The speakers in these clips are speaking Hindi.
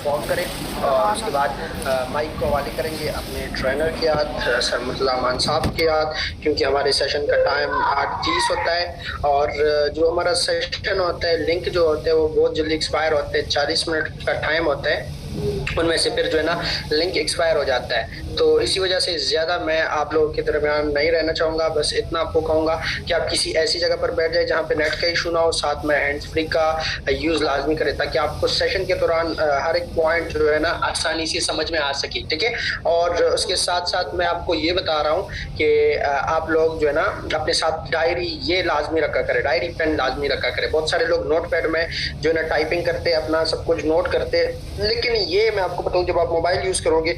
परफॉर्म करें और उसके बाद माइक को हवाले करेंगे अपने ट्रेनर के याद सर मुर्तज़ा अमान साहब के याद, क्योंकि हमारे सेशन का टाइम 8:30 होता है और जो हमारा सेशन होता है लिंक जो होते हैं वो बहुत जल्दी एक्सपायर होते हैं, 40 मिनट का टाइम होता है, उनमें से फिर जो है ना लिंक एक्सपायर हो जाता है। तो इसी वजह से ज़्यादा मैं आप लोगों के दरमियान नहीं रहना चाहूँगा। बस इतना आपको कहूँगा कि आप किसी ऐसी जगह पर बैठ जाए जहाँ पे नेट का इशू ना हो, साथ में हैंड्स फ्री का यूज़ लाजमी करें ताकि आपको सेशन के दौरान हर एक पॉइंट जो है ना आसानी से समझ में आ सके, ठीक है। और उसके साथ साथ मैं आपको ये बता रहा हूँ कि आप लोग जो है ना अपने साथ डायरी ये लाजमी रखा करें, डायरी पेन लाजमी रखा करें। बहुत सारे लोग नोट पैड में जो है ना टाइपिंग करते अपना सब कुछ नोट करते, लेकिन ये मैं आपको बताऊं जब आप मोबाइल यूज करोगे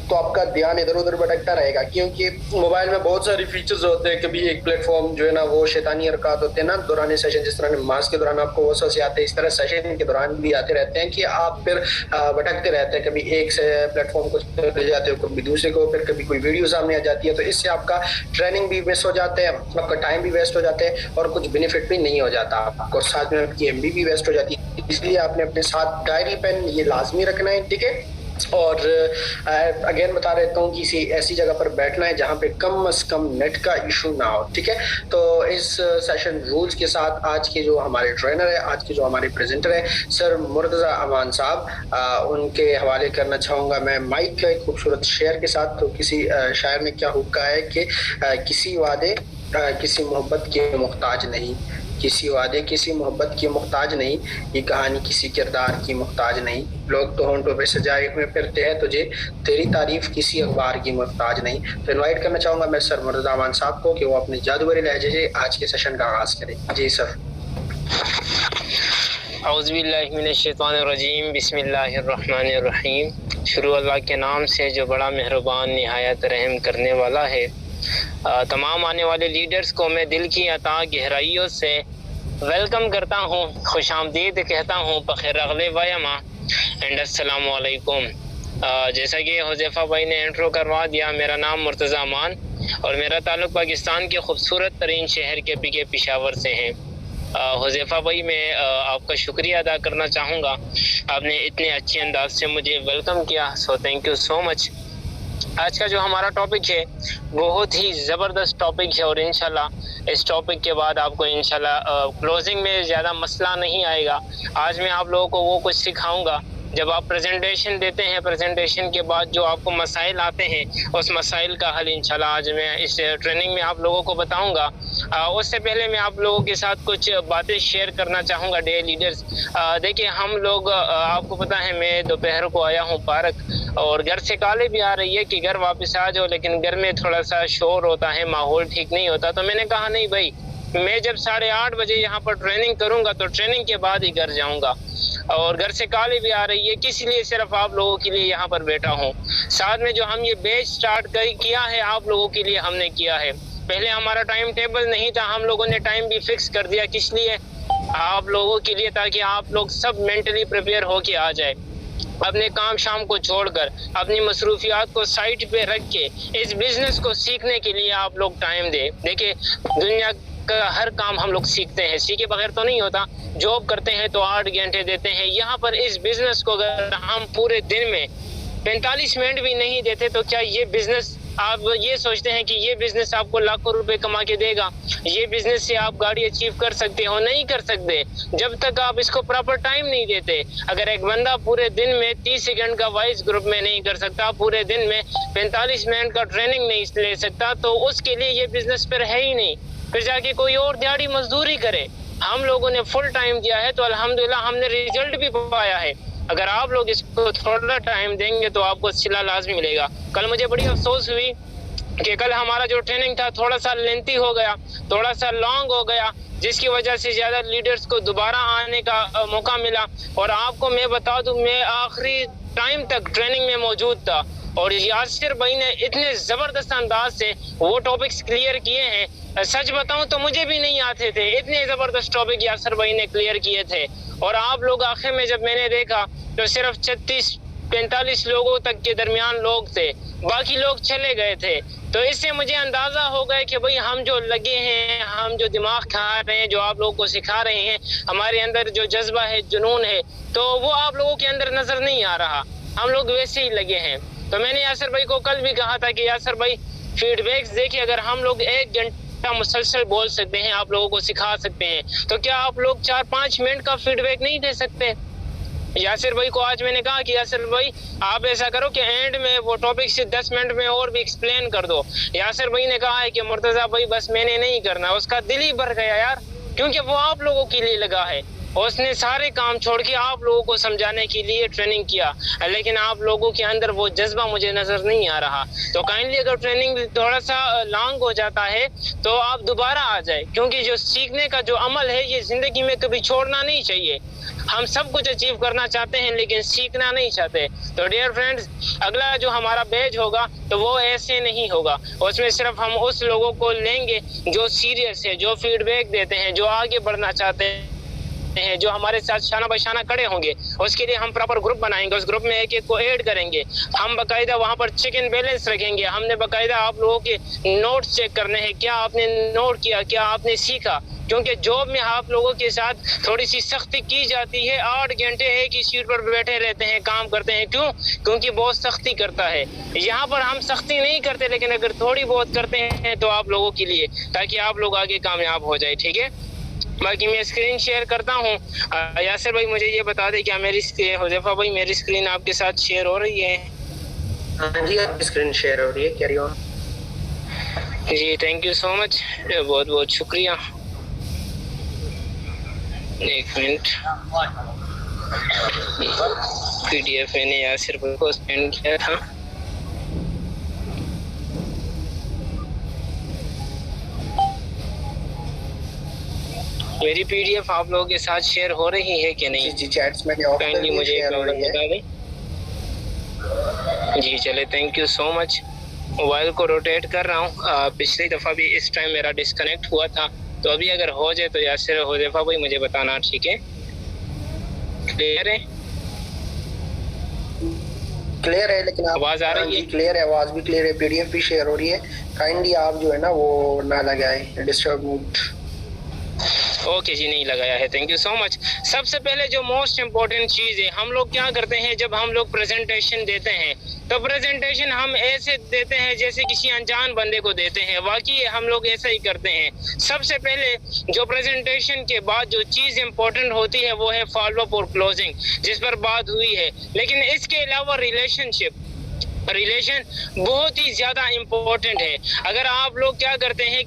तो आपका ध्यान इधर उधर भटकता रहेगा, क्योंकि मोबाइल में बहुत सारे फीचर्स होते हैं। कभी एक प्लेटफॉर्म जो है ना वो शैतानी हरकत होते हैं ना दौरान सेशन, जिस तरह नमाज के दौरान आपको वसवसे आते हैं, इस तरह सेशन के दौरान भी आते रहते हैं कि आप फिर भटकते रहते हैं। कभी एक से प्लेटफॉर्म को चले जाते हो, कभी दूसरे को, फिर कभी कोई वीडियो सामने आ जाती है, तो इससे आपका ट्रेनिंग भी वेस्ट हो जाता है, आपका टाइम भी वेस्ट हो जाता है और कुछ बेनिफिट भी नहीं हो जाता आपको, साथ में आपकी एमबी भी वेस्ट हो जाती है। इसलिए आपने अपने साथ डायरी पेन ये लाजमी रखना है, ठीक है। और अगेन बता देता हूँ कि किसी ऐसी जगह पर बैठना है जहाँ पे कम से कम नेट का इशू ना हो, ठीक है। तो इस सेशन रूल्स के साथ आज के जो हमारे ट्रेनर है, आज के जो हमारे प्रेजेंटर है सर मुर्तज़ा अमान साहब, उनके हवाले करना चाहूँगा मैं माइक का एक खूबसूरत शेर के साथ। तो किसी शायर ने क्या हुक्का है कि किसी वादे किसी मोहब्बत के मोहताज नहीं, किसी वादे किसी मोहब्बत की मोहताज नहीं, ये कहानी किसी किरदार की मोहताज नहीं। लोग तो होंठों पे सजाए हुए फिरते हैं तुझे, तेरी तारीफ किसी अखबार की मोहताज नहीं। तो इनवाइट करना चाहूँगा मैं सर मुर्तज़ा अमान साहब को कि वो अपने जादूगरी लहजे से आज के सेशन का आगाज करें। जी सर। औज़ुबिल्लाहि मिनश्शैतानिर्रजीम, बिस्मिल्लाहिर्रहमानिर्रहीम। शुरू अल्लाह के नाम से जो बड़ा मेहरबान निहायत रहम करने वाला है। तमाम आने वाले लीडर्स को मैं दिल की अता गहराइयों से वेलकम करता हूँ, खुश आमदीद कहता हूँ, बखैर अगले वयमा एंड अस्सलामु अलैकुम। जैसा कि हुज़ैफ़ा भाई ने इंट्रो करवा दिया, मेरा नाम मुर्तज़ा अमान और मेरा ताल्लुक़ पाकिस्तान के खूबसूरत तरीन शहर के पेशावर से है। हुज़ैफ़ा भाई मैं आपका शुक्रिया अदा करना चाहूँगा, आपने इतने अच्छे अंदाज से मुझे वेलकम किया, so thank you so much. आज का जो हमारा टॉपिक है बहुत ही ज़बरदस्त टॉपिक है और इंशाल्लाह इस टॉपिक के बाद आपको इंशाल्लाह क्लोजिंग में ज़्यादा मसला नहीं आएगा। आज मैं आप लोगों को वो कुछ सिखाऊंगा, जब आप प्रेजेंटेशन देते हैं, प्रेजेंटेशन के बाद जो आपको मसाइल आते हैं उस मसाइल का हल इंशाल्लाह आज मैं इस ट्रेनिंग में आप लोगों को बताऊंगा। उससे पहले मैं आप लोगों के साथ कुछ बातें शेयर करना चाहूँगा। डे लीडर्स, देखिए हम लोग, आपको पता है मैं दोपहर को आया हूँ पार्क और घर से कॉल भी आ रही है कि घर वापस आ जाओ, लेकिन घर में थोड़ा सा शोर होता है, माहौल ठीक नहीं होता। तो मैंने कहा नहीं भाई, मैं जब 8:30 बजे यहाँ पर ट्रेनिंग करूँगा तो ट्रेनिंग के बाद ही घर जाऊँगा। और घर से कॉल भी आ रही है, किस लिए सिर्फ आप लोगों के लिए यहाँ पर बैठा हूँ। साथ में जो हम ये बैच स्टार्ट किया है आप लोगों के लिए हमने किया है। पहले हमारा टाइम टेबल नहीं था, हम लोगों ने टाइम भी फिक्स कर दिया, किस लिए, आप लोगों के लिए, ताकि आप लोग सब मेंटली प्रिपेयर होके आ जाए। अपने काम शाम को छोड़कर अपनी मसरूफियात को साइड पे रख के इस बिजनेस को सीखने के लिए आप लोग टाइम दें। देखिए दुनिया का हर काम हम लोग सीखते हैं, सीखे बगैर तो नहीं होता। जॉब करते हैं तो 8 घंटे देते हैं, यहाँ पर इस बिजनेस को अगर हम पूरे दिन में 45 मिनट भी नहीं देते तो क्या ये बिजनेस, आप ये सोचते हैं कि ये बिजनेस आपको लाखों रुपए कमा के देगा, ये बिजनेस से आप गाड़ी अचीव कर सकते हो? नहीं कर सकते जब तक आप इसको प्रॉपर टाइम नहीं देते। अगर एक बंदा पूरे दिन में 30 सेकंड का वॉइस ग्रुप में नहीं कर सकता, पूरे दिन में 45 मिनट का ट्रेनिंग नहीं ले सकता, तो उसके लिए ये बिजनेस फिर है ही नहीं। फिर जाके कोई और दिहाड़ी मजदूरी करे। हम लोगों ने फुल टाइम दिया है तो अल्हम्दुलिल्लाह हमने रिजल्ट भी पाया है। अगर आप लोग इसको थोड़ा टाइम देंगे तो आपको सिला लाजमी मिलेगा। कल मुझे बड़ी अफसोस हुई कि कल हमारा जो ट्रेनिंग था थोड़ा सा लेंथी हो गया, थोड़ा सा लॉन्ग हो गया, जिसकी वजह से ज़्यादा लीडर्स को दोबारा आने का मौका मिला। और आपको मैं बता दूं, मैं आखिरी टाइम तक ट्रेनिंग में मौजूद था और यासिर भाई ने इतने ज़बरदस्त अंदाज से वो टॉपिक्स क्लियर किए हैं, सच बताऊं तो मुझे भी नहीं आते थे। इतने ज़बरदस्त टॉपिक यासिर भाई ने क्लियर किए थे और आप लोग आखिर में जब मैंने देखा तो सिर्फ 36-45 लोगों तक के दरमियान लोग थे, बाकी लोग चले गए थे। तो इससे मुझे अंदाज़ा हो गया कि भाई हम जो लगे हैं, हम जो दिमाग खा रहे हैं, जो आप लोगों को सिखा रहे हैं, हमारे अंदर जो जज्बा है, जुनून है, तो वो आप लोगों के अंदर नज़र नहीं आ रहा। हम लोग वैसे ही लगे हैं। तो मैंने यासर भाई को कल भी कहा था कि यासर भाई फीडबैक्स देखिए, अगर हम लोग 1 घंटा मुसलसल बोल सकते हैं, आप लोगों को सिखा सकते हैं, तो क्या आप लोग 4-5 मिनट का फीडबैक नहीं दे सकते? यासिर भाई को आज मैंने कहा कि यासिर भाई आप ऐसा करो कि एंड में वो टॉपिक से 10 मिनट में और भी एक्सप्लेन कर दो। यासिर भाई ने कहा है कि मुर्तजा भाई बस मैंने नहीं करना। उसका दिल ही भर गया यार, क्योंकि वो आप लोगों के लिए लगा है। उसने सारे काम छोड़ के आप लोगों को समझाने के लिए ट्रेनिंग किया, लेकिन आप लोगों के अंदर वो जज्बा मुझे नजर नहीं आ रहा। तो काइंडली अगर ट्रेनिंग थोड़ा सा लॉन्ग हो जाता है तो आप दोबारा आ जाए, क्योंकि जो सीखने का जो अमल है ये जिंदगी में कभी छोड़ना नहीं चाहिए। हम सब कुछ अचीव करना चाहते हैं लेकिन सीखना नहीं चाहते। तो डियर फ्रेंड्स, अगला जो हमारा बैच होगा तो वो ऐसे नहीं होगा। उसमें सिर्फ हम उस लोगों को लेंगे जो सीरियस है, जो फीडबैक देते हैं, जो आगे बढ़ना चाहते हैं, जो हमारे साथ शाना बशाना खड़े होंगे। उसके लिए हम प्रॉपर ग्रुप बनाएंगे, उस ग्रुप में एक एक को ऐड करेंगे। हम बाकायदा वहाँ पर चेक एंड बैलेंस रखेंगे। हमने बाकायदा आप लोगों के नोट्स चेक करने हैं, क्या आपने नोट किया, क्या आपने सीखा। क्योंकि जॉब में आप लोगों के साथ थोड़ी सी सख्ती की जाती है। 8 घंटे एक ही सीट पर बैठे रहते हैं, काम करते हैं। क्यों? क्योंकि बहुत सख्ती करता है। यहाँ पर हम सख्ती नहीं करते, लेकिन अगर थोड़ी बहुत करते हैं तो आप लोगों के लिए, ताकि आप लोग आगे कामयाब हो जाए। ठीक है, बाकी मैं स्क्रीन शेयर करता हूँ। यासिर भाई मुझे ये बता दें, क्या मेरी हुज़ैफा भाई मेरी स्क्रीन आपके साथ शेयर हो रही है? हाँ जी, आपकी स्क्रीन शेयर हो रही है, कैरी ऑन। जी थैंक यू सो मच, बहुत बहुत शुक्रिया। एक मिनट, PDF मैंने यासिर भाई को सेंड किया था। मेरी PDF आप लोगों के साथ शेयर हो रही है कि नहीं? जी चैट्स में काइंडली मुझे एक नंबर बता दें। जी चले, thank you so much. Mobile को रोटेट कर रहा हूँ। पिछली दफ़ा भी इस टाइम मेरा डिस्कनेक्ट हुआ था, तो अभी अगर हो जाए तो यासिर हुज़ैफा भाई मुझे बताना। ठीक है, क्लियर है? क्लियर है, लेकिन आवाज़ आ रही है? क्लियर है, आवाज़ भी क्लियर है, PDF भी शेयर हो रही है। काइंडली आप जो है ना वो ना लगाए डिस्टर्ब मोड। ओके जी, नहीं लगाया है, थैंक यू सो मच। सबसे पहले जो मोस्ट इम्पोर्टेंट चीज़ है, हम लोग क्या करते हैं जब हम लोग प्रेजेंटेशन देते हैं, तो प्रेजेंटेशन हम ऐसे देते हैं जैसे किसी अनजान बंदे को देते हैं। वाकई हम लोग ऐसा ही करते हैं। सबसे पहले जो प्रेजेंटेशन के बाद जो चीज़ इम्पोर्टेंट होती है वो है फॉलो अप और क्लोजिंग, जिस पर बात हुई है। लेकिन इसके अलावा रिलेशन बहुत ही ज़्यादा इम्पोर्टेंट है। अगर आप लोग क्या करते हैं,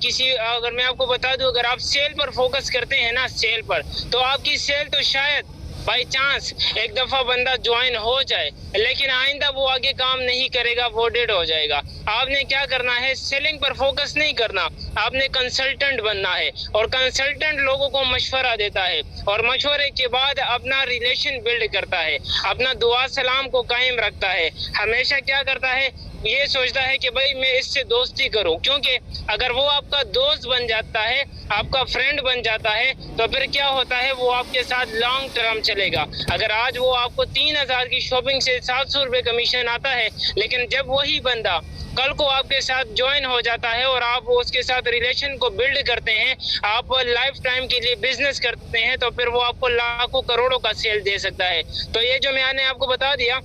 अगर मैं आपको बता दूं, अगर आप सेल पर फोकस करते हैं ना, सेल पर, तो आपकी सेल तो शायद बाई चांस एक दफ़ा बंदा ज्वाइन हो जाए, लेकिन आइंदा वो आगे काम नहीं करेगा, वो डेड हो जाएगा। आपने क्या करना है, सेलिंग पर फोकस नहीं करना, आपने कंसल्टेंट बनना है। और कंसल्टेंट लोगों को मशवरा देता है और मशवरे के बाद अपना रिलेशन बिल्ड करता है, अपना दुआ सलाम को कायम रखता है। हमेशा क्या करता है, ये सोचता है कि भाई मैं इससे दोस्ती करूं, क्योंकि अगर वो आपका दोस्त बन जाता है, आपका फ्रेंड बन जाता है, तो फिर क्या होता है, वो आपके साथ लॉन्ग टर्म चलेगा। अगर आज वो आपको 3000 की शॉपिंग से 700 रुपये कमीशन आता है, लेकिन जब वही बंदा कल को आपके साथ ज्वाइन हो जाता है और आप उसके साथ रिलेशन को बिल्ड करते हैं, आप लाइफ टाइम के लिए बिजनेस करते हैं, तो फिर वो आपको लाखों करोड़ों का सेल दे सकता है। तो ये जो मैंने आपको बता दिया,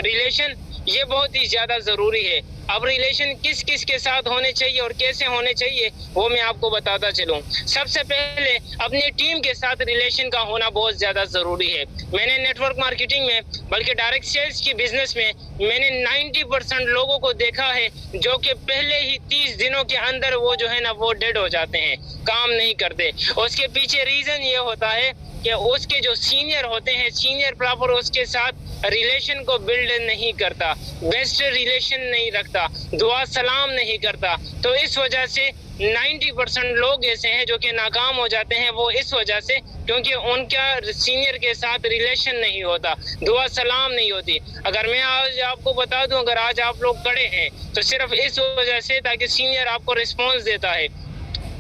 रिलेशन ये बहुत ही ज़्यादा ज़रूरी है। अब रिलेशन किस किस के साथ होने चाहिए और कैसे होने चाहिए वो मैं आपको बताता चलूँ। सबसे पहले अपनी टीम के साथ रिलेशन का होना बहुत ज़्यादा ज़रूरी है। मैंने नेटवर्क मार्केटिंग में, बल्कि डायरेक्ट सेल्स की बिजनेस में, मैंने 90% लोगों को देखा है जो कि पहले ही 30 दिनों के अंदर वो जो है ना वो डेड हो जाते हैं, काम नहीं करते। उसके पीछे रीज़न ये होता है कि उसके जो सीनियर होते हैं, सीनियर प्रॉपर उसके साथ रिलेशन को बिल्ड नहीं करता, बेस्ट रिलेशन नहीं रखता, दुआ सलाम नहीं करता। तो इस वजह से 90% लोग ऐसे हैं जो कि नाकाम हो जाते हैं। वो इस वजह से क्योंकि उनका सीनियर के साथ रिलेशन नहीं होता, दुआ सलाम नहीं होती। अगर मैं आज आपको बता दूं, अगर आज आप लोग खड़े हैं तो सिर्फ इस वजह से ताकि सीनियर आपको रिस्पॉन्स देता है।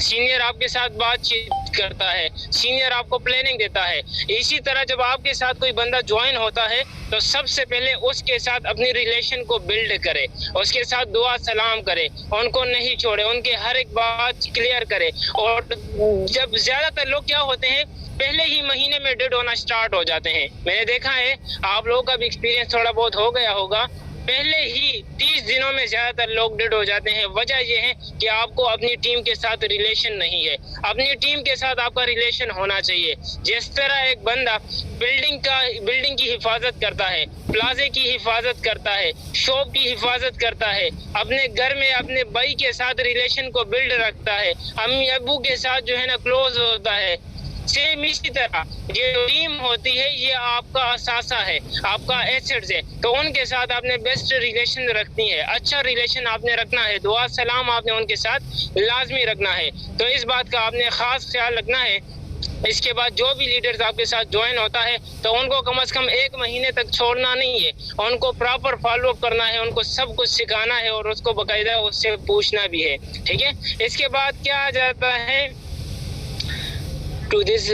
सीनियर आपके साथ बातचीत करता है, सीनियर आपको प्लानिंग देता है। इसी तरह जब आपके साथ कोई बंदा ज्वाइन होता है तो सबसे पहले उसके साथ अपनी रिलेशन को बिल्ड करे, उसके साथ दुआ सलाम करे, उनको नहीं छोड़े, उनके हर एक बात क्लियर करे। और जब ज्यादातर लोग क्या होते हैं, पहले ही महीने में डेड होना स्टार्ट हो जाते हैं। मैंने देखा है, आप लोगों का भी एक्सपीरियंस थोड़ा बहुत हो गया होगा, पहले ही 30 दिनों में ज्यादातर लोग डेड हो जाते हैं। वजह यह है कि आपको अपनी टीम के साथ रिलेशन नहीं है। अपनी टीम के साथ आपका रिलेशन होना चाहिए। जिस तरह एक बंदा बिल्डिंग की हिफाजत करता है, प्लाजे की हिफाजत करता है, शॉप की हिफाजत करता है, अपने घर में अपने भाई के साथ रिलेशन को बिल्ड रखता है, अम्मी अब्बू के साथ जो है ना क्लोज होता है, सेम इसी तरह ये टीम होती है, ये आपका असासा है, आपका एसेट्स है। तो उनके साथ आपने बेस्ट रिलेशन रखनी है, अच्छा रिलेशन आपने रखना है, दुआ सलाम आपने उनके साथ लाजमी रखना है। तो इस बात का आपने खास ख्याल रखना है। इसके बाद जो भी लीडर्स आपके साथ ज्वाइन होता है तो उनको कम से कम 1 महीने तक छोड़ना नहीं है, उनको प्रॉपर फॉलो अप करना है, उनको सब कुछ सिखाना है और उसको बाकायदा उससे पूछना भी है, ठीक है। इसके बाद क्या आ जाता है टू दिस।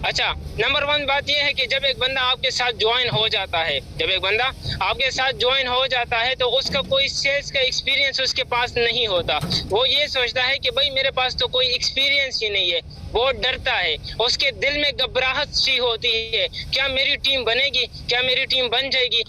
अच्छा, नंबर 1 बात यह है कि जब एक बंदा आपके साथ ज्वाइन हो जाता है, तो उसका कोई सेल्स का एक्सपीरियंस उसके पास नहीं होता। वो ये सोचता है कि भाई मेरे पास तो कोई एक्सपीरियंस ही नहीं है, बहुत डरता है, उसके दिल में घबराहट सी होती है, क्या मेरी टीम बनेगी, क्या मेरी टीम बन जाएगी,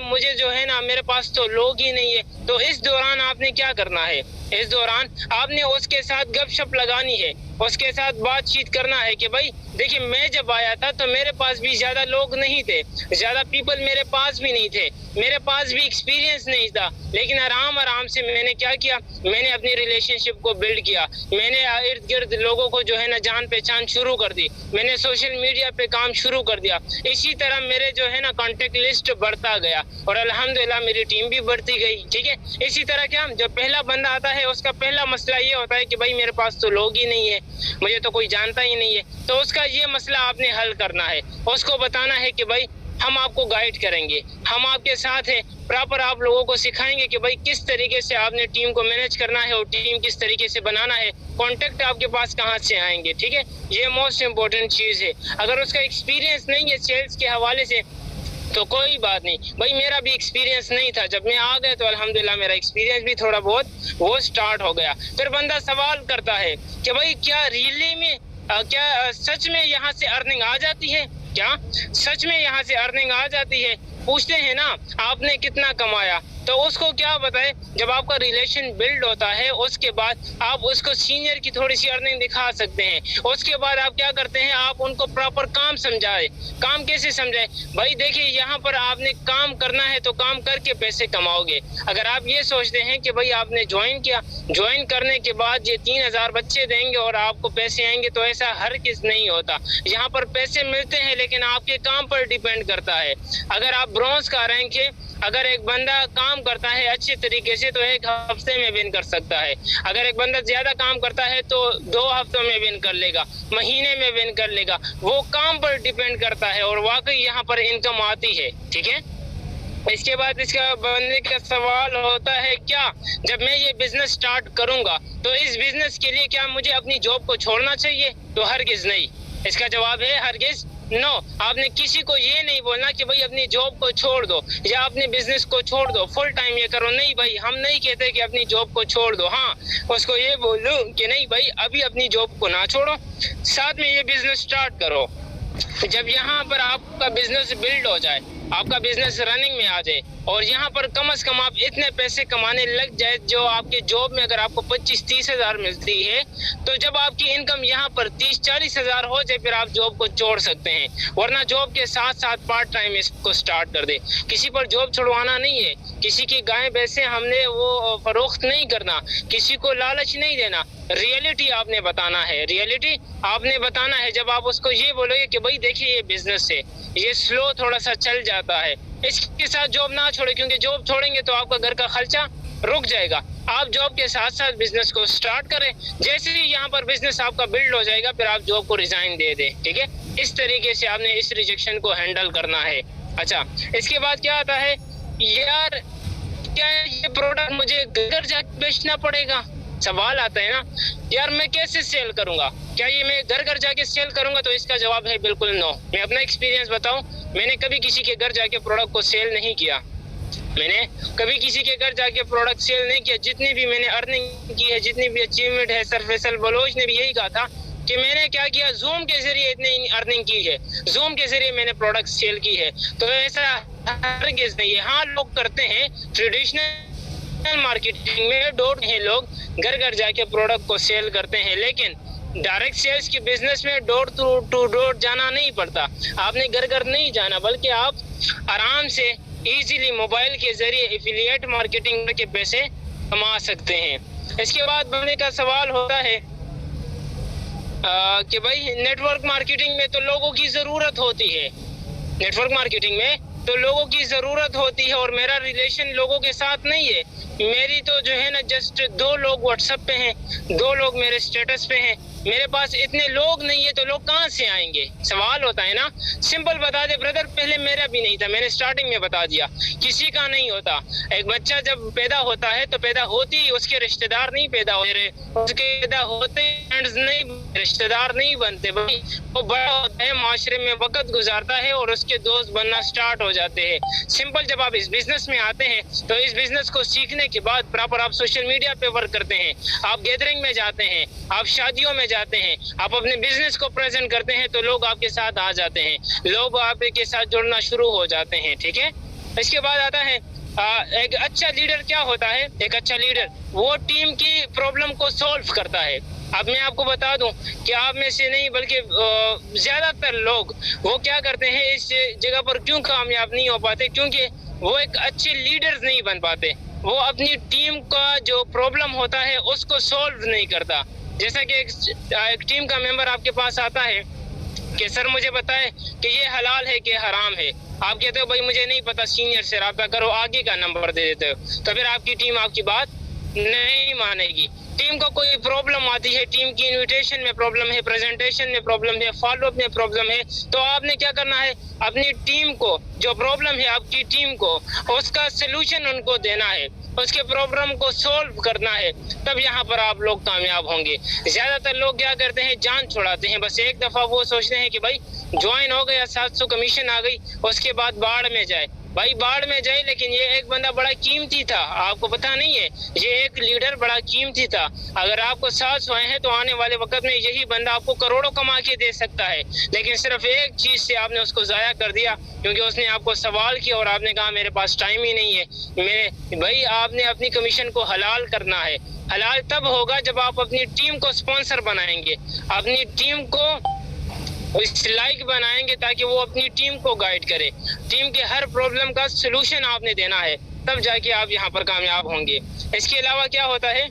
मुझे जो है ना मेरे पास तो लोग ही नहीं है। तो इस दौरान आपने क्या करना है, इस दौरान आपने उसके साथ गपशप लगानी है, उसके साथ बातचीत करना है कि भाई देखिए, मैं जब आया था तो मेरे पास भी ज्यादा लोग नहीं थे, ज्यादा पीपल मेरे पास भी नहीं थे, मेरे पास भी एक्सपीरियंस नहीं था, लेकिन आराम से मैंने क्या किया, मैंने अपनी रिलेशनशिप को बिल्ड किया, मैंने इर्द गिर्द लोगों को जो है ना जान पहचान शुरू कर दी, मैंने सोशल मीडिया पे काम शुरू कर दिया। इसी तरह मेरे जो है ना कॉन्टेक्ट लिस्ट बढ़ता गया और अल्हम्दुलिल्लाह मेरी टीम भी बढ़ती गई, ठीक है। इसी तरह क्या, जब पहला बंदा आता है उसका पहला मसला ये होता है कि भाई मेरे पास तो लोग ही नहीं है, मुझे तो कोई जानता ही नहीं है। तो उसका ये मसला आपने हल करना है, उसको बताना है कि भाई हम आपको गाइड करेंगे, हम आपके साथ हैं, प्रॉपर आप लोगों को सिखाएंगे कि भाई किस तरीके से आपने टीम को मैनेज करना है और टीम किस तरीके से बनाना है, कॉन्टेक्ट आपके पास कहाँ से आएंगे, ठीक है। ये मोस्ट इम्पोर्टेंट चीज़ है। अगर उसका एक्सपीरियंस नहीं है सेल्स के हवाले से तो कोई बात नहीं, भाई मेरा भी एक्सपीरियंस नहीं था, जब मैं आ गया तो अल्हम्दुलिल्लाह मेरा एक्सपीरियंस भी थोड़ा बहुत वो स्टार्ट हो गया। फिर बंदा सवाल करता है कि भाई क्या रियली में क्या सच में यहाँ से अर्निंग आ जाती है, क्या सच में यहाँ से अर्निंग आ जाती है। पूछते हैं ना आपने कितना कमाया, तो उसको क्या बताए, जब आपका रिलेशन बिल्ड होता है उसके बाद आप उसको सीनियर की थोड़ी सी अर्निंग दिखा सकते हैं। उसके बाद आप क्या करते हैं, आप उनको प्रॉपर काम समझाए। काम कैसे समझाए, भाई देखिए यहाँ पर आपने काम करना है तो काम करके पैसे कमाओगे। अगर आप ये सोचते हैं कि भाई आपने ज्वाइन किया, ज्वाइन करने के बाद ये 3000 बच्चे देंगे और आपको पैसे आएंगे, तो ऐसा हर किस नहीं होता। यहाँ पर पैसे मिलते हैं लेकिन आपके काम पर डिपेंड करता है। अगर आप ब्रॉन्ज का रैंक है, अगर एक बंदा काम करता है अच्छे तरीके से तो 1 हफ्ते में विन कर सकता है। अगर एक बंदा ज्यादा काम करता है तो 2 हफ्तों में विन कर लेगा, महीने में विन कर लेगा। वो काम पर डिपेंड करता है और वाकई यहाँ पर इनकम आती है, ठीक है। इसके बाद इसका बंदे का सवाल होता है, क्या जब मैं ये बिजनेस स्टार्ट करूंगा तो इस बिजनेस के लिए क्या मुझे अपनी जॉब को छोड़ना चाहिए? तो हरगिज नहीं। इसका जवाब है हरगिज नो। आपने किसी को ये नहीं बोलना कि भाई अपनी जॉब को छोड़ दो या अपने बिजनेस को छोड़ दो, फुल टाइम ये करो। नहीं भाई, हम नहीं कहते कि अपनी जॉब को छोड़ दो। हाँ, उसको ये बोलो कि नहीं भाई अभी अपनी जॉब को ना छोड़ो, साथ में ये बिजनेस स्टार्ट करो। जब यहाँ पर आपका बिजनेस बिल्ड हो जाए, आपका बिजनेस रनिंग में आ जाए और यहाँ पर कम से कम आप इतने पैसे कमाने लग जाए जो आपके जॉब में अगर आपको 25-30 हजार मिलती है, तो जब आपकी इनकम यहाँ पर 30-40 हजार हो जाए फिर आप जॉब को छोड़ सकते हैं। वरना जॉब के साथ साथ पार्ट टाइम इसको स्टार्ट कर दे। किसी पर जॉब छुड़वाना नहीं है, किसी की गाय भैंसे हमने वो फरोख्त नहीं करना, किसी को लालच नहीं देना। रियलिटी आपने बताना है, रियलिटी आपने बताना है। जब आप उसको ये बोलोगे कि भाई देखिए ये बिजनेस है, ये स्लो थोड़ा सा चल जाता है, इसके साथ जॉब ना छोड़े, क्योंकि जॉब छोड़ेंगे तो आपका घर का खर्चा रुक जाएगा। आप जॉब के साथ साथ बिजनेस को स्टार्ट करें। जैसे ही यहाँ पर बिजनेस आपका बिल्ड हो जाएगा फिर आप जॉब को रिजाइन दे दें, ठीक है। इस तरीके से आपने इस रिजेक्शन को हैंडल करना है। अच्छा, इसके बाद क्या आता है, यार क्या ये प्रोडक्ट मुझे घर जाके बेचना पड़ेगा? सवाल आता है ना, यार मैं कैसे सेल करूंगा, क्या ये मैं घर घर जाके सेल करूंगा? तो इसका जवाब है बिल्कुल नो। मैं अपना एक्सपीरियंस बताऊं, मैंने कभी किसी के घर जाके प्रोडक्ट को सेल नहीं किया। मैंने कभी किसी के घर जाके प्रोडक्ट सेल नहीं किया। जितनी भी मैंने अर्निंग की है, जितनी भी अचीवमेंट है, सर फैसल बलोच ने भी यही कहा था कि मैंने क्या किया, जूम के जरिए इतनी अर्निंग की है, जूम के जरिए मैंने प्रोडक्ट सेल की है। तो ऐसा हरगिज़ नहीं है। हाँ, लोग करते हैं ट्रेडिशनल मार्केटिंग में, डोर है, लोग घर घर जाके प्रोडक्ट को सेल करते हैं, लेकिन डायरेक्ट सेल्स के बिजनेस में डोर टू डोर जाना नहीं पड़ता। आपने घर घर नहीं जाना, बल्कि आप आराम से इजीली मोबाइल के जरिए एफिलिएट मार्केटिंग के पैसे कमा सकते हैं। इसके बाद बनने का सवाल होता है कि भाई नेटवर्क मार्केटिंग में तो लोगों की ज़रूरत होती है, नेटवर्क मार्केटिंग में तो लोगों की ज़रूरत होती है, और मेरा रिलेशन लोगों के साथ नहीं है। मेरी तो जो है ना, जस्ट 2 लोग व्हाट्सएप पे हैं, 2 लोग मेरे स्टेटस पे हैं, मेरे पास इतने लोग नहीं है, तो लोग कहाँ से आएंगे? सवाल होता है ना। सिंपल बता दे ब्रदर, पहले मेरा भी नहीं था, मैंने स्टार्टिंग में बता दिया, किसी का नहीं होता। एक बच्चा जब पैदा होता है तो पैदा होती ही उसके रिश्तेदार नहीं पैदा हो रहे, उसके पैदा होते फ्रेंड्स नहीं, रिश्तेदार नहीं बनते भाई। वो बड़ा होता है, माशरे में वक्त गुजारता है और उसके दोस्त बनना स्टार्ट हो जाते हैं। सिंपल, जब आप इस बिजनेस में आते हैं तो इस बिजनेस को सीखने के बाद प्रॉपर आप सोशल मीडिया पे वर्क करते हैं, आप गैदरिंग में जाते हैं, आप शादियों में जाते हैं, आप अपने बिजनेस को प्रेजेंट करते हैं, तो लोग आपके साथ आ जाते हैं, लोग आपके साथ जुड़ना शुरू हो जाते हैं। ठीक है, इसके बाद आता है एक अच्छा लीडर क्या होता है? एक अच्छा लीडर वो टीम की प्रॉब्लम को सॉल्व करता है। अब मैं आपको बता दूं कि आप में से नहीं बल्कि ज्यादातर लोग वो क्या करते हैं, इस जगह पर क्यों कामयाब नहीं हो पाते? क्योंकि वो एक अच्छे लीडर्स नहीं बन पाते। वो अपनी टीम का जो प्रॉब्लम होता है उसको सॉल्व नहीं करता। जैसा कि एक टीम का मेंबर आपके पास आता है कि सर मुझे बताएं कि ये हलाल है कि हराम है। आप कहते हो भाई मुझे नहीं पता, सीनियर से रब्ता करो, आगे का नंबर दे देते हो, तो फिर आपकी टीम आपकी बात नहीं मानेगी। टीम को कोई प्रॉब्लम आती है, टीम की इनविटेशन में प्रॉब्लम है, प्रेजेंटेशन में प्रॉब्लम है, फॉलोअप में प्रॉब्लम है, तो आपने क्या करना है, अपनी टीम को जो प्रॉब्लम है आपकी टीम को उसका सलूशन उनको देना है, उसके प्रॉब्लम को सोल्व करना है, तब यहाँ पर आप लोग कामयाब होंगे। ज्यादातर लोग क्या करते हैं, जान छुड़ाते हैं। बस एक दफा वो सोचते हैं कि भाई ज्वाइन हो गया, 700 कमीशन आ गई, उसके बाद बाढ़ में जाए। भाई बाढ़ में जाए, लेकिन ये एक बंदा बड़ा कीमती था, आपको पता नहीं है, ये एक लीडर बड़ा कीमती था। अगर आपको 700 आए हैं तो आने वाले वक्त में यही बंदा आपको करोड़ों कमा के दे सकता है, लेकिन सिर्फ एक चीज से आपने उसको जाया कर दिया, क्योंकि उसने आपको सवाल किया और आपने कहा मेरे पास टाइम ही नहीं है। भाई आपने अपनी कमीशन को हलाल करना है। हलाल तब होगा जब आप अपनी टीम को स्पॉन्सर बनाएंगे, अपनी टीम को इस लाइक बनाएंगे ताकि वो अपनी टीम को गाइड करे। टीम के हर प्रॉब्लम का सलूशन आपने देना है, तब जाके आप यहाँ पर कामयाब होंगे। इसके अलावा क्या होता है,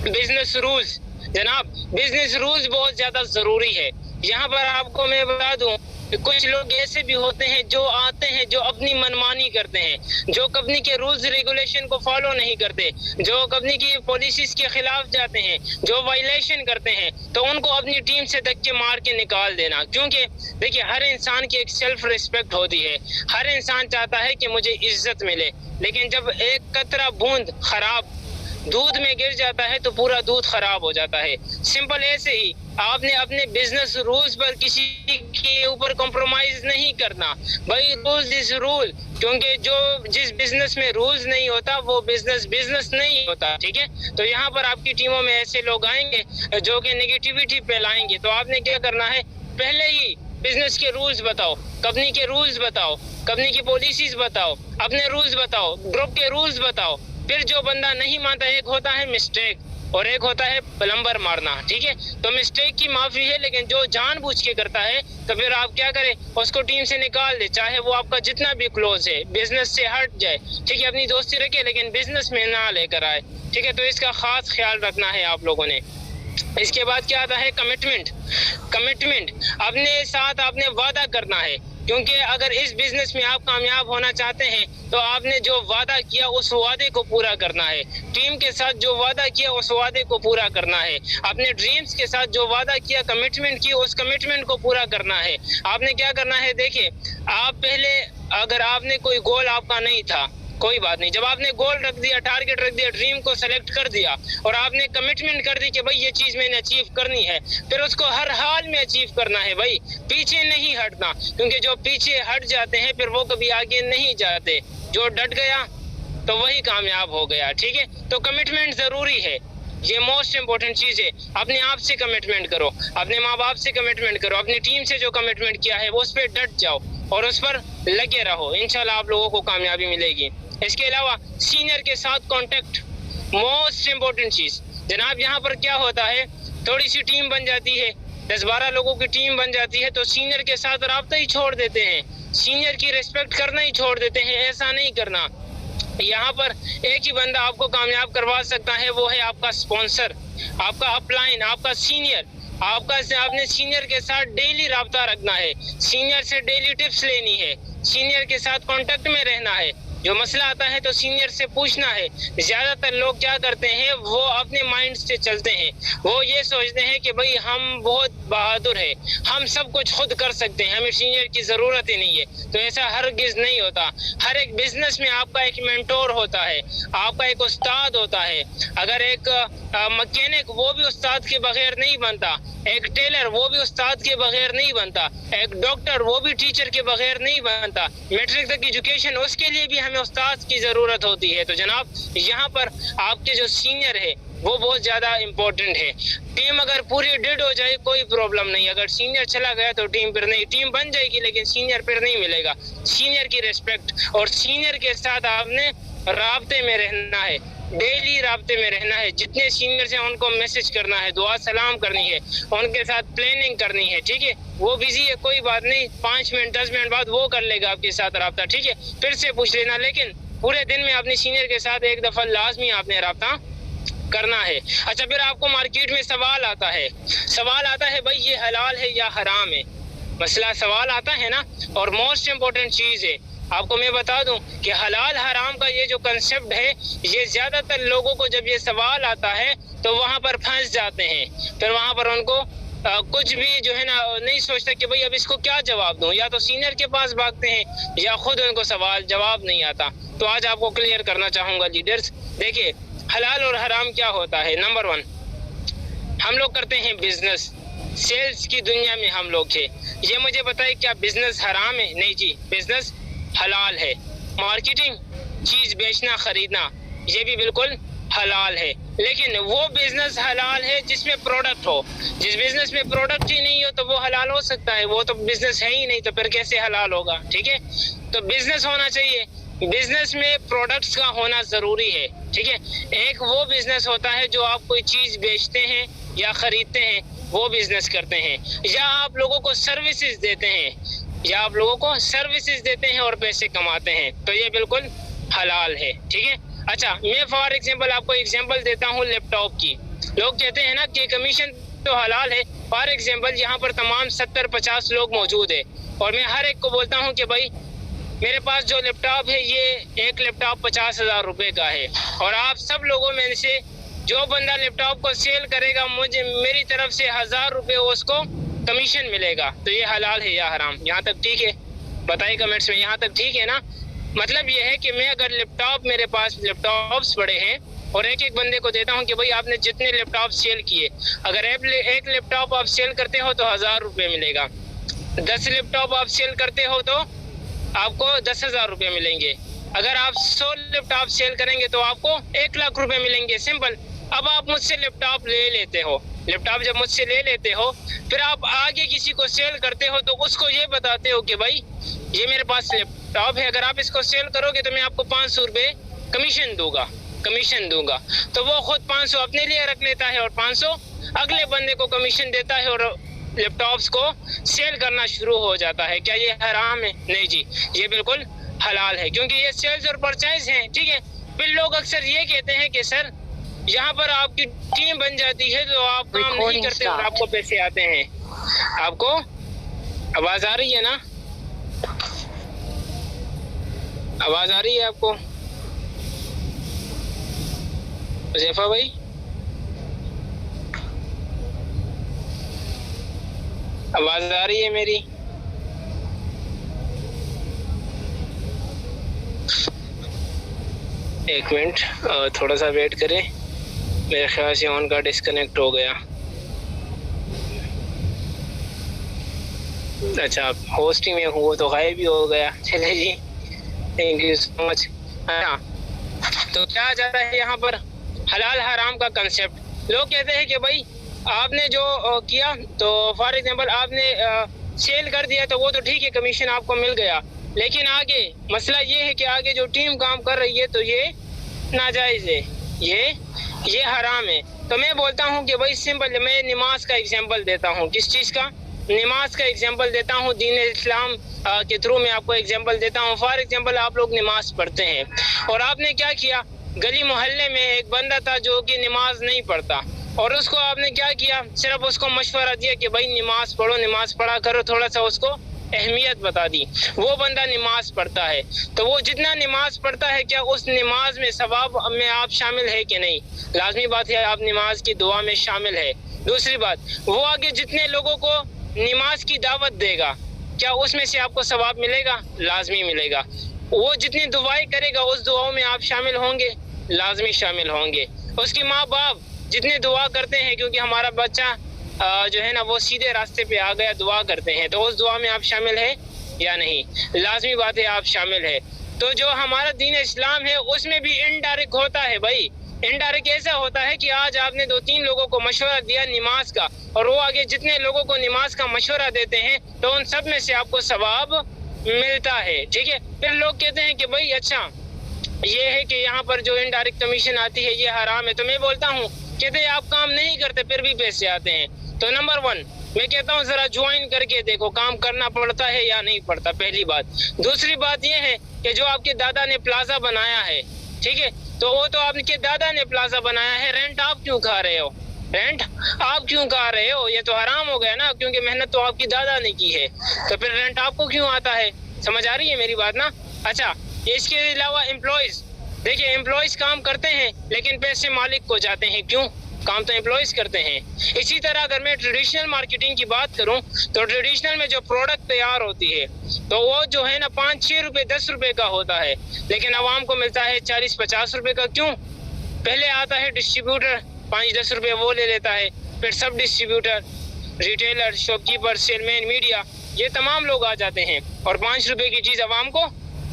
बिजनेस रूल्स। जनाब बिजनेस रूल्स बहुत ज्यादा जरूरी है। यहाँ पर आपको मैं बता दूं, कुछ लोग ऐसे भी होते हैं जो आते हैं, जो अपनी मनमानी करते हैं, जो कंपनी के रूल्स रेगुलेशन को फॉलो नहीं करते, जो कंपनी की पॉलिसीज के खिलाफ जाते हैं, जो वायलेशन करते हैं, तो उनको अपनी टीम से धक्के मार के निकाल देना। क्योंकि देखिए हर इंसान की एक सेल्फ रिस्पेक्ट होती है, हर इंसान चाहता है कि मुझे इज्जत मिले, लेकिन जब एक कतरा बूंद खराब दूध में गिर जाता है तो पूरा दूध खराब हो जाता है। सिंपल ऐसे ही आपने अपने बिजनेस रूल्स पर किसी के ऊपर कॉम्प्रोमाइज नहीं करना। भाई रूल्स इज रूल, क्योंकि जो जिस बिजनेस में रूल्स नहीं होता वो बिजनेस नहीं होता। ठीक है, तो यहाँ पर आपकी टीमों में ऐसे लोग आएंगे जो कि नेगेटिविटी फैलाएंगे, तो आपने क्या करना है, पहले ही बिजनेस के रूल्स बताओ, कंपनी के रूल्स बताओ, कंपनी की पॉलिसीज बताओ, अपने रूल्स बताओ, ग्रुप के रूल्स बताओ। फिर जो बंदा नहीं मानता, एक होता है मिस्टेक और एक होता है प्लम्बर मारना। ठीक है, तो मिस्टेक की माफी है, लेकिन जो जानबूझ के करता है तो फिर आप क्या करें, उसको टीम से निकाल दे, चाहे वो आपका जितना भी क्लोज है, बिजनेस से हट जाए। ठीक है, अपनी दोस्ती रखे लेकिन बिजनेस में ना लेकर आए। ठीक है, तो इसका खास ख्याल रखना है आप लोगों ने। इसके बाद क्या आता है, कमिटमेंट। अपने साथ आपने वादा करना है, क्योंकि अगर इस बिजनेस में आप कामयाब होना चाहते हैं तो आपने जो वादा किया उस वादे को पूरा करना है। टीम के साथ जो वादा किया उस वादे को पूरा करना है। अपने ड्रीम्स के साथ जो वादा किया, कमिटमेंट की, उस कमिटमेंट को पूरा करना है। आपने क्या करना है, देखिए आप पहले, अगर आपने कोई गोल आपका नहीं था, कोई बात नहीं। जब आपने गोल रख दिया, टारगेट रख दिया, ड्रीम को सेलेक्ट कर दिया और आपने कमिटमेंट कर दी कि भाई ये चीज मैंने अचीव करनी है, फिर उसको हर हाल में अचीव करना है भाई, पीछे नहीं हटना। क्योंकि जो पीछे हट जाते हैं फिर वो कभी आगे नहीं जाते। जो डट गया तो वही कामयाब हो गया। ठीक है, तो कमिटमेंट जरूरी है, ये मोस्ट इंपोर्टेंट चीज है। अपने आप से कमिटमेंट करो, अपने माँ बाप से कमिटमेंट करो, अपनी टीम से जो कमिटमेंट किया है वो उस पर डट जाओ और उस पर लगे रहो। इंशाल्लाह आप लोगों को कामयाबी मिलेगी। इसके अलावा सीनियर के साथ कांटेक्ट, मोस्ट इंपोर्टेंट चीज। जनाब यहाँ पर क्या होता है, थोड़ी सी टीम बन जाती है, 10-12 लोगों की टीम बन जाती है, तो सीनियर के साथ राब्ता ही छोड़ देते हैं, सीनियर की रिस्पेक्ट करना ही छोड़ देते हैं। ऐसा नहीं करना। यहाँ पर एक ही बंदा आपको कामयाब करवा सकता है, वो है आपका स्पॉन्सर, आपका अपलाइन, आपका सीनियर। आपने सीनियर के साथ डेली राब्ता रखना है, सीनियर से डेली टिप्स लेनी है, सीनियर के साथ कांटेक्ट में रहना है। जो मसला आता है तो सीनियर से पूछना है। ज्यादातर लोग क्या करते हैं, वो अपने माइंड से चलते हैं, वो ये सोचते हैं कि भाई हम बहुत बहादुर है, हम सब कुछ खुद कर सकते हैं, हमें सीनियर की जरूरत ही नहीं है। तो ऐसा हरगिज नहीं होता। हर एक बिजनेस में आपका एक मेंटोर होता है, आपका एक उस्ताद होता है। अगर एक मैकेनिक, वो भी उस्ताद के बगैर नहीं बनता, एक टेलर वो भी उस्ताद के बगैर नहीं बनता, एक डॉक्टर वो भी टीचर के बगैर नहीं बनता, मैट्रिक तक एजुकेशन उसके लिए भी हमें उस्ताद की जरूरत होती है। तो जनाब यहाँ पर आपके जो सीनियर है वो बहुत ज्यादा इम्पोर्टेंट है। टीम अगर पूरी डेड हो जाए कोई प्रॉब्लम नहीं, अगर सीनियर चला गया तो टीम फिर नहीं, टीम बन जाएगी लेकिन सीनियर फिर नहीं मिलेगा। सीनियर की रिस्पेक्ट और सीनियर के साथ आपने राब्ते में रहना है, डेली राब्ते में रहना है। जितने सीनियर हैं उनको मैसेज करना है, दुआ सलाम करनी है, उनके साथ प्लानिंग करनी है। ठीक है, वो बिजी है कोई बात नहीं, 5 मिनट 10 मिनट बाद वो कर लेगा आपके साथ राब्ता। ठीक है, फिर से पूछ लेना, लेकिन पूरे दिन में अपने सीनियर के साथ एक दफा लाजमी आपने राब्ता करना है। अच्छा, फिर आपको मार्केट में सवाल आता है भाई ये हलाल है या हराम है, मसला सवाल आता है ना। और मोस्ट इम्पोर्टेंट चीज है, आपको मैं बता दूं कि हलाल हराम का ये जो कंसेप्ट है, ये ज्यादातर लोगों को जब ये सवाल आता है तो वहां पर फंस जाते हैं। फिर वहां पर उनको कुछ भी जो है ना नहीं सोचता कि भाई अब इसको क्या जवाब दूं, या तो सीनियर के पास भागते हैं या खुद उनको सवाल जवाब नहीं आता। तो आज आपको क्लियर करना चाहूंगा लीडर्स। देखिए हलाल और हराम क्या होता है। नंबर 1, हम लोग करते हैं बिजनेस, सेल्स की दुनिया में हम लोग थे। ये मुझे बताए क्या बिजनेस हराम है? नहीं जी, बिजनेस हलाल है। मार्केटिंग, चीज बेचना खरीदना, ये भी बिल्कुल हलाल है। लेकिन वो बिजनेस हलाल है जिसमें प्रोडक्ट हो। जिस बिजनेस में प्रोडक्ट ही नहीं हो तो वो हलाल हो सकता है? वो तो बिजनेस है ही नहीं, तो फिर कैसे हलाल होगा? ठीक है, तो बिजनेस होना चाहिए, बिजनेस में प्रोडक्ट्स का होना जरूरी है। ठीक है, एक वो बिजनेस होता है जो आप कोई चीज बेचते हैं या खरीदते हैं, वो बिजनेस करते हैं, या आप लोगों को सर्विसेज देते हैं, और पैसे कमाते हैं, तो ये बिल्कुल हलाल है। ठीक है, अच्छा मैं फॉर एग्जांपल आपको एग्जांपल देता हूँ लैपटॉप की। लोग कहते हैं ना कि कमीशन तो हलाल है। फॉर एग्जांपल यहाँ पर तमाम 70-50 लोग मौजूद है और मैं हर एक को बोलता हूँ कि भाई मेरे पास जो लैपटॉप है, ये एक लैपटॉप 50,000 रुपए का है, और आप सब लोगों में से जो बंदा लैपटॉप को सेल करेगा, मुझे मेरी तरफ से 1000 रुपए उसको कमीशन मिलेगा। तो ये हलाल है या हराम? यहाँ तक ठीक है? बताइए कमेंट्स में, यहाँ तक ठीक है ना? मतलब ये है कि मैं अगर मेरे पास लैपटॉप्स पड़े हैं और एक एक बंदे को देता हूँ कि भाई आपने जितने लैपटॉप सेल किए, अगर एक लैपटॉप आप सेल करते हो तो 1000 रुपये मिलेगा, 10 लैपटॉप आप सेल करते हो तो आपको 10,000 रुपये मिलेंगे, अगर आप 100 लैपटॉप सेल करेंगे तो आपको 1 लाख रुपए मिलेंगे। सिंपल। अब आप मुझसे लैपटॉप ले लेते हो, लैपटॉप जब मुझसे ले लेते हो, फिर आप आगे किसी को सेल करते हो तो उसको ये बताते हो कि भाई ये मेरे पास लैपटॉप है, अगर आप इसको सेल करोगे तो मैं आपको 500 रुपये कमीशन दूंगा। तो वो खुद 500 अपने लिए रख लेता है और 500 अगले बंदे को कमीशन देता है और लैपटॉप्स को सेल करना शुरू हो जाता है। क्या ये हराम है? नहीं जी, ये बिल्कुल हलाल है, क्योंकि ये सेल्स और परचेज हैं। ठीक है, फिर लोग अक्सर ये कहते हैं कि सर यहाँ पर आपकी टीम बन जाती है तो आप काम नहीं करते और आपको पैसे आते हैं। आपको आवाज आ रही है ना? आवाज आ रही है आपको हुज़ैफा भाई? आवाज आ रही है मेरी? एक मिनट, थोड़ा सा वेट करें, मेरे ख्याल से ऑन का डिस्कनेक्ट हो गया। अच्छा, होस्ट ही में हूँ तो गायब भी हो गया। चले जी, थैंक यू सो मच। हाँ, तो क्या आ जाता है यहाँ पर, हलाल हराम का कंसेप्ट। लोग कहते हैं कि भाई आपने जो किया, तो फॉर एग्जांपल आपने सेल कर दिया तो वो तो ठीक है, कमीशन आपको मिल गया, लेकिन आगे मसला ये है कि आगे जो टीम काम कर रही है तो ये नाजायज़ है, ये हराम है। तो मैं बोलता हूँ कि भाई सिंपल, मैं नमाज का एग्जांपल देता हूँ। किस चीज़ का? नमाज का एग्जांपल देता हूँ, दीन इस्लाम के थ्रू मैं आपको एग्जांपल देता हूँ। फॉर एग्जांपल आप लोग नमाज पढ़ते हैं और आपने क्या किया, गली मोहल्ले में एक बंदा था जो कि नमाज नहीं पढ़ता, और उसको आपने क्या किया, सिर्फ उसको मशवरा दिया कि भाई नमाज पढ़ो, नमाज पढ़ा करो, थोड़ा सा उसको अहमियत बता दी। वो बंदा नमाज पढ़ता है, तो वो जितना नमाज पढ़ता है, क्या उस नमाज में सवाब में आप शामिल है कि नहीं? लाजमी बात है, आप नमाज की दुआ में शामिल है। दूसरी बात, वो आगे जितने लोगों को नमाज की दावत देगा, क्या उसमें से आपको सवाब मिलेगा? लाजमी मिलेगा। वो जितनी दुआएं करेगा, उस दुआओं में आप शामिल होंगे? लाजमी शामिल होंगे। उसके माँ बाप जितने दुआ करते हैं, क्योंकि हमारा बच्चा जो है ना वो सीधे रास्ते पे आ गया, दुआ करते हैं, तो उस दुआ में आप शामिल है या नहीं? लाजमी बात है, आप शामिल है। तो जो हमारा दीन इस्लाम है उसमें भी इनडायरेक्ट होता है भाई। इनडायरेक्ट ऐसा होता है कि आज आपने 2-3 लोगों को मशवरा दिया नमाज का, और वो आगे जितने लोगों को नमाज का मशवरा देते हैं, तो उन सब में से आपको सवाब मिलता है। ठीक है, फिर लोग कहते हैं कि भाई अच्छा ये है कि यहाँ पर जो इनडायरेक्ट कमीशन आती है ये हराम है। तो मैं बोलता हूँ, कहते हैं आप काम नहीं करते फिर भी पैसे आते हैं। तो नंबर 1 मैं कहता हूँ जरा ज्वाइन करके देखो, काम करना पड़ता है या नहीं पड़ता, पहली बात। दूसरी बात ये है कि जो आपके दादा ने प्लाजा बनाया है, ठीक है, तो वो तो आपके दादा ने प्लाजा बनाया है, रेंट आप क्यों खा रहे हो? रेंट आप क्यों खा रहे हो? ये तो हराम हो गया ना, क्योंकि मेहनत तो आपकी दादा ने की है, तो फिर रेंट आपको क्यों आता है? समझ आ रही है मेरी बात ना? अच्छा, इसके अलावा एम्प्लॉयज, देखिए एम्प्लॉयज काम करते हैं लेकिन पैसे मालिक को जाते हैं, क्यों? काम तो एम्प्लॉयज करते हैं। इसी तरह अगर मैं ट्रेडिशनल मार्केटिंग की बात करूं, तो ट्रेडिशनल में जो प्रोडक्ट तैयार होती है, तो वो जो है ना 5-6 रुपए 10 रुपए का होता है, लेकिन आवाम को मिलता है 40-50 रुपए का। क्यों? पहले आता है डिस्ट्रीब्यूटर, 5-10 रुपए वो ले लेता है, फिर सब distributor, retailer, shopkeeper, salesman, media, ये तमाम लोग आ जाते हैं, और 5 रुपए की चीज आवाम को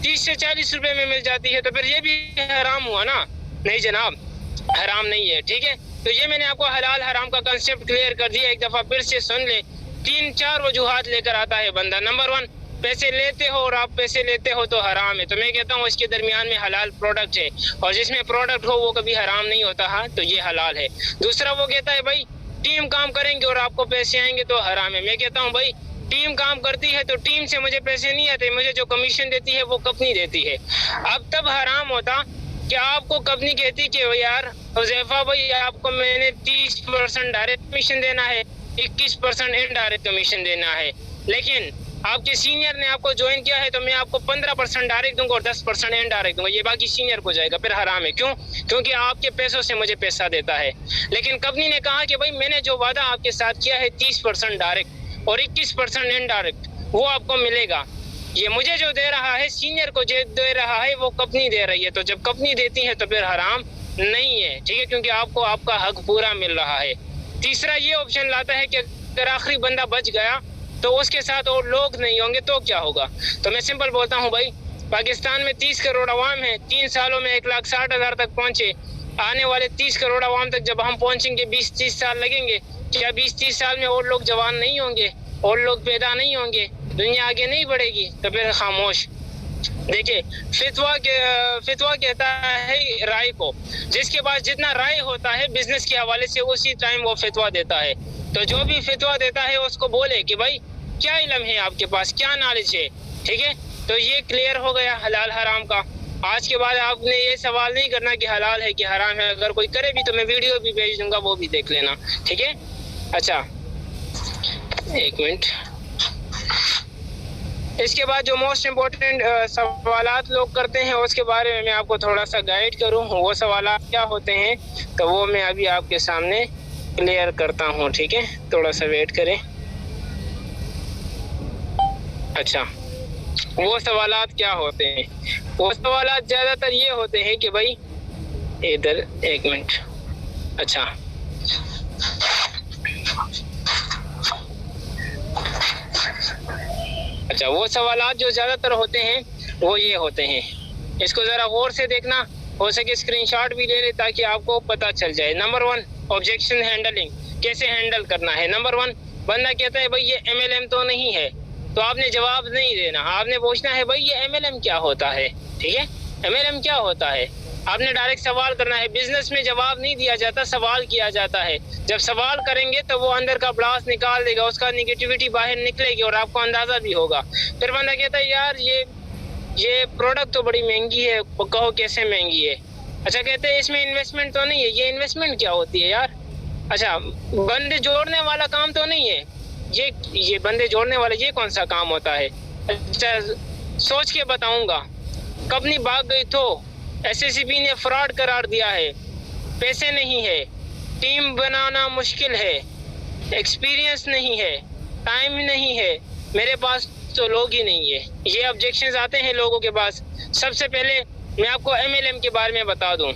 30 से 40 रुपए में मिल जाती है। तो फिर ये भी हराम हुआ ना? नहीं जनाब, हराम नहीं है। ठीक है, तो ये मैंने आपको हलाल हराम का कंसेप्ट क्लियर कर दिया। एक दफा फिर से सुन ले। 3-4 वजूहात लेकर आता है बंदा। नंबर 1, पैसे लेते हो और आप पैसे लेते हो तो हराम है, तो मैं कहता हूँ इसके दरमियान में हलाल प्रोडक्ट है, और जिसमें प्रोडक्ट हो वो कभी हराम नहीं होता, हाँ, तो ये हलाल है। दूसरा, वो कहता है भाई टीम काम करेंगे और आपको पैसे आएंगे तो हराम है। मैं कहता हूँ भाई टीम काम करती है तो टीम से मुझे पैसे नहीं आते, मुझे जो कमीशन देती है वो कंपनी देती है। अब तब हराम होता कि आपको कंपनी कहती कि यार हुज़ैफा भाई आपको मैंने 30% डायरेक्ट कमीशन देना है, 21% इनडायरेक्ट कमीशन देना है, लेकिन आपके सीनियर ने आपको ज्वाइन किया है तो मैं आपको 15% डायरेक्ट दूंगा और 10% इनडायरेक्ट दूंगा, ये बाकी सीनियर को जाएगा। फिर हराम है। क्यों? क्योंकि आपके पैसों से मुझे पैसा देता है। लेकिन कंपनी ने कहा कि भाई मैंने जो वादा आपके साथ किया है 30% डायरेक्ट और 21% इनडायरेक्ट, वो आपको मिलेगा। ये मुझे जो दे रहा है, सीनियर को जो दे रहा है, वो कंपनी दे रही है। तो जब कंपनी देती है तो फिर हराम नहीं है। ठीक है, क्योंकि आपको आपका हक पूरा मिल रहा है। तीसरा ये ऑप्शन लाता है कि अगर आखिरी बंदा बच गया तो उसके साथ और लोग नहीं होंगे तो क्या होगा? तो मैं सिंपल बोलता हूँ भाई, पाकिस्तान में 30 करोड़ अवाम है, 3 सालों में 1,60,000 तक पहुंचे। आने वाले 30 करोड़ अवाम तक जब हम पहुंचेंगे 20-30 साल लगेंगे। क्या 20-30 साल में और लोग जवान नहीं होंगे, और लोग पैदा नहीं होंगे, दुनिया आगे नहीं बढ़ेगी? तो फिर खामोश। देखिए फितवा कहता है राय को, जिसके पास जितना राय होता है बिजनेस के हवाले से उसी टाइम वो फितवा देता है। तो जो भी फितवा देता है उसको बोले कि भाई क्या इल्म है आपके पास, क्या नॉलेज है। ठीक है, तो ये क्लियर हो गया हलाल हराम का। आज के बाद आपने ये सवाल नहीं करना कि हलाल है कि हराम है। अगर कोई करे भी तो मैं वीडियो भी भेज दूंगा, वो भी देख लेना। ठीक है, अच्छा एक मिनट। इसके बाद जो मोस्ट इम्पोर्टेंट सवालात लोग करते हैं उसके बारे में मैं आपको थोड़ा सा गाइड करूं, वो सवालात क्या होते हैं तो वो मैं अभी आपके सामने क्लियर करता हूं। ठीक है, थोड़ा सा वेट करें। अच्छा, वो सवालात क्या होते हैं? वो सवालात ज्यादातर ये होते हैं कि भाई इधर एक मिनट, अच्छा वो सवालात जो ज्यादातर होते हैं वो ये होते हैं। इसको जरा गौर से देखना, हो सके स्क्रीनशॉट भी ले ले ताकि आपको पता चल जाए। नंबर 1, ऑब्जेक्शन हैंडलिंग, कैसे हैंडल करना है। नंबर 1, बंदा कहता है भाई ये MLM तो नहीं है, तो आपने जवाब नहीं देना, आपने पूछना है भाई ये MLM क्या होता है। ठीक है, MLM क्या होता है, आपने डायरेक्ट सवाल करना है। बिजनेस में जवाब नहीं दिया जाता, सवाल किया जाता है। जब सवाल करेंगे तो वो अंदर का ब्लास्ट निकाल देगा, उसका निगेटिविटी बाहर निकलेगी और आपको अंदाजा भी होगा। फिर बंदा कहता है यार ये प्रोडक्ट तो बड़ी महंगी है, कहो कैसे महंगी है। अच्छा, कहते हैं इसमें इन्वेस्टमेंट तो नहीं है। ये इन्वेस्टमेंट क्या होती है यार? अच्छा, बंदे जोड़ने वाला काम तो नहीं है ये बंदे जोड़ने वाला ये कौन सा काम होता है? अच्छा, सोच के बताऊंगा। कंपनी भाग गई तो SSCB ने फ्रॉड करार दिया है, पैसे नहीं है, टीम बनाना मुश्किल है, एक्सपीरियंस नहीं है, टाइम नहीं है, मेरे पास तो लोग ही नहीं है। ये ऑब्जेक्शंस आते हैं लोगों के पास। सबसे पहले मैं आपको MLM के बारे में बता दूं।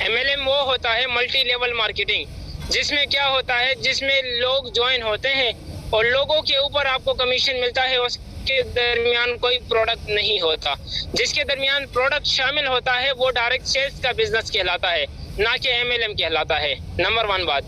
MLM वो होता है मल्टी लेवल मार्केटिंग, जिसमें क्या होता है, जिसमें लोग ज्वाइन होते हैं और लोगों के ऊपर आपको कमीशन मिलता है। उसके दरमियान कोई प्रोडक्ट नहीं होता। जिसके दरमियान प्रोडक्ट शामिल होता है वो डायरेक्ट सेल्स का बिजनेस कहलाता है, ना कि MLM कहलाता है। नंबर 1 बात।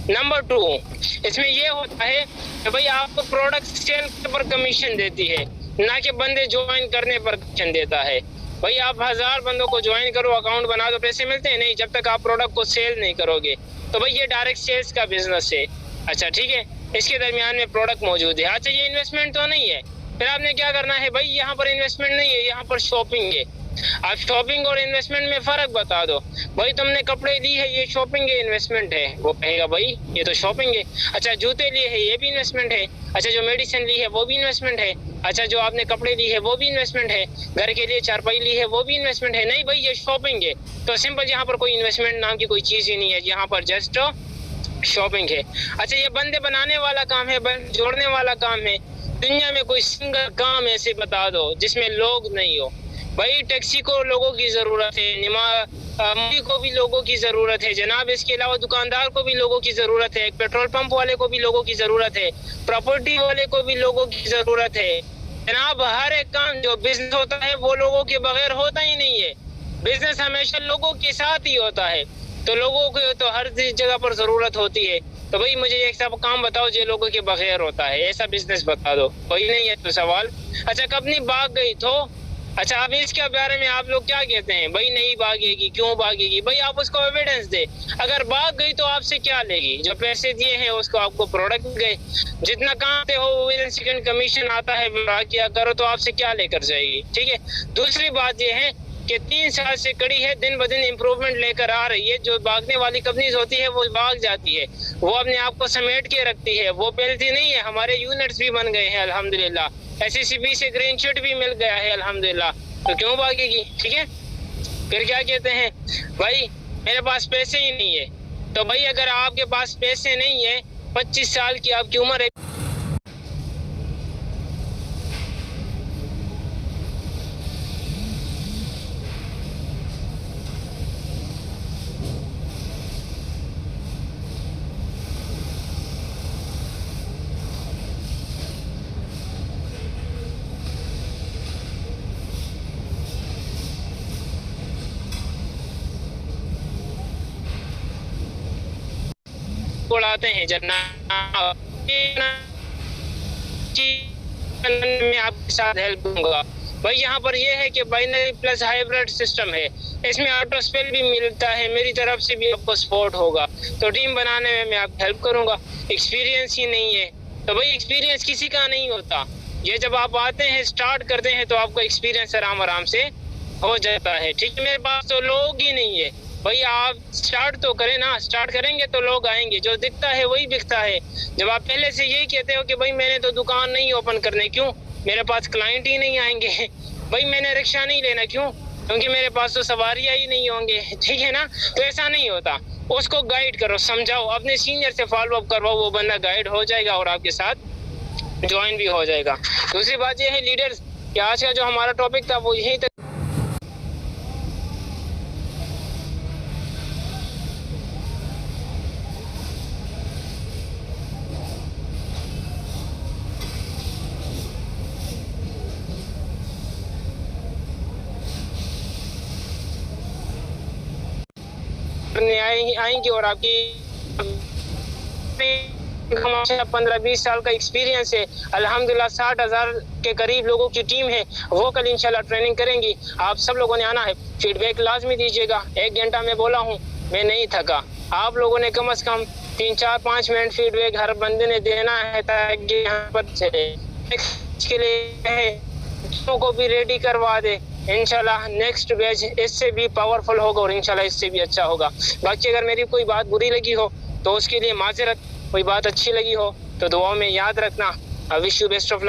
नंबर 2, इसमें ये होता है कि भाई आपको प्रोडक्ट सेल पर कमीशन देती है, ना कि बंदे ज्वाइन करने पर कमीशन देता है। भाई आप 1000 बंदों को ज्वाइन करो, अकाउंट बना दो, पैसे मिलते हैं नहीं जब तक आप प्रोडक्ट को सेल नहीं करोगे। तो भाई ये डायरेक्ट सेल्स का बिजनेस है। अच्छा ठीक है, इसके दरमियान में प्रोडक्ट मौजूद है। अच्छा, ये इन्वेस्टमेंट तो नहीं है। फिर आपने क्या करना है, भाई यहाँ पर इन्वेस्टमेंट नहीं है, यहाँ पर शॉपिंग है। आप शॉपिंग और इन्वेस्टमेंट में फर्क बता दो। भाई तुमने कपड़े ली है, ये शॉपिंग है इन्वेस्टमेंट है? वो कहेगा भाई ये तो शॉपिंग है। अच्छा, जूते लिए है, ये भी इन्वेस्टमेंट है। अच्छा, जो मेडिसिन ली है वो भी इन्वेस्टमेंट है। अच्छा, जो आपने कपड़े ली है वो भी इन्वेस्टमेंट है। घर के लिए चारपाई ली है वो भी इन्वेस्टमेंट है। नहीं भाई ये शॉपिंग है। तो सिंपल, यहाँ पर कोई इन्वेस्टमेंट नाम की कोई चीज ही नहीं है, यहाँ पर जस्ट शॉपिंग है। अच्छा, ये बंदे बनाने वाला काम है, बंदे जोड़ने वाला काम है। दुनिया में कोई सिंगल काम ऐसे बता दो जिसमें लोग नहीं हो। भाई टैक्सी को लोगों की जरूरत है, मंडी को भी लोगों की जरूरत है जनाब। इसके अलावा दुकानदार को भी लोगों की जरूरत है, पेट्रोल पंप वाले को भी लोगों की जरूरत है, प्रॉपर्टी वाले को भी लोगों की जरूरत है जनाब। हर एक काम जो बिजनेस होता है वो लोगों के बगैर होता ही नहीं है। बिजनेस हमेशा लोगों के साथ ही होता है, तो लोगों को तो हर जगह पर जरूरत होती है। तो भाई मुझे एक सब काम बताओ जो लोगों के बगैर होता है, ऐसा बिजनेस बता दो। कोई नहीं है तो सवाल। अच्छा, कंपनी भाग गई तो अच्छा, अब इसके बारे में आप लोग क्या कहते हैं? भाई नहीं भागेगी, क्यों भागेगी? भाई आप उसको एविडेंस दे। अगर भाग गई तो आपसे क्या लेगी? जो पैसे दिए हैं उसको आपको प्रोडक्ट गए, जितना काम हो विदिन सेकंड कमीशन आता है, किया करो तो आपसे क्या लेकर जाएगी? ठीक है। दूसरी बात ये है कि 3 साल से कड़ी है, दिन ब दिन इम्प्रूवमेंट लेकर आ रही है। जो भागने वाली कंपनीज होती है वो भाग जाती है, वो अपने आप को समेट के रखती है, वो फैलती नहीं है। हमारे यूनिट्स भी बन गए हैं अल्हम्दुलिल्लाह, SSCB से ग्रीन शीट भी मिल गया है अल्हम्दुलिल्लाह। तो क्यों भागेगी? ठीक है। फिर क्या कहते हैं, भाई मेरे पास पैसे ही नहीं है। तो भाई अगर आपके पास पैसे नहीं है, 25 साल की आपकी उम्र है, उड़ाते हैं जनाब। मैं आपके साथ हेल्प दूंगा। भाई यहाँ पर यह है कि बाइनरी प्लस हाइब्रिड सिस्टम है, इसमें ऑटो स्पेल भी मिलता है, मेरी तरफ से भी आपको सपोर्ट होगा। तो टीम बनाने में मैं आपकी हेल्प करूंगा। एक्सपीरियंस ही नहीं है तो भाई एक्सपीरियंस किसी का नहीं होता। ये जब आप आते हैं, स्टार्ट करते हैं, तो आपको एक्सपीरियंस आराम से हो जाता है। ठीक है, मेरे पास तो लोग ही नहीं है। भाई आप स्टार्ट तो करें ना, स्टार्ट करेंगे तो लोग आएंगे। जो दिखता है वही बिकता है। जब आप पहले से यही कहते हो कि भाई मैंने तो दुकान नहीं ओपन करने, क्यों? मेरे पास क्लाइंट ही नहीं आएंगे। भाई मैंने रिक्शा नहीं लेना, क्यों? क्योंकि मेरे पास तो सवारियां ही नहीं होंगे। ठीक है ना। तो ऐसा नहीं होता। उसको गाइड करो, समझाओ, अपने सीनियर से फॉलो अप करवाओ, वो बंदा गाइड हो जाएगा और आपके साथ ज्वाइन भी हो जाएगा। दूसरी बात यह है लीडर्स कि कि आज का जो हमारा टॉपिक था वो यही तक आएंगी और आपकी 15-20 साल का एक्सपीरियंस है। अल्हम्दुलिल्लाह 60,000 के करीब लोगों की टीम है, वो कल इंशाल्लाह ट्रेनिंग करेंगी। आप सब लोगों ने आना है, फीडबैक लाजमी दीजिएगा। 1 घंटा मैं बोला हूँ, मैं नहीं थका। आप लोगों ने कम से कम 3-4-5 मिनट फीडबैक हर बंदे ने देना है ताकि यहाँ पर के लिए को भी रेडी करवा दे। इंशाल्लाह नेक्स्ट बैच इससे भी पावरफुल होगा और इंशाल्लाह इससे भी अच्छा होगा। बाकी अगर मेरी कोई बात बुरी लगी हो तो उसके लिए माजरत, कोई बात अच्छी लगी हो तो दुआ में याद रखना। I wish you best of luck.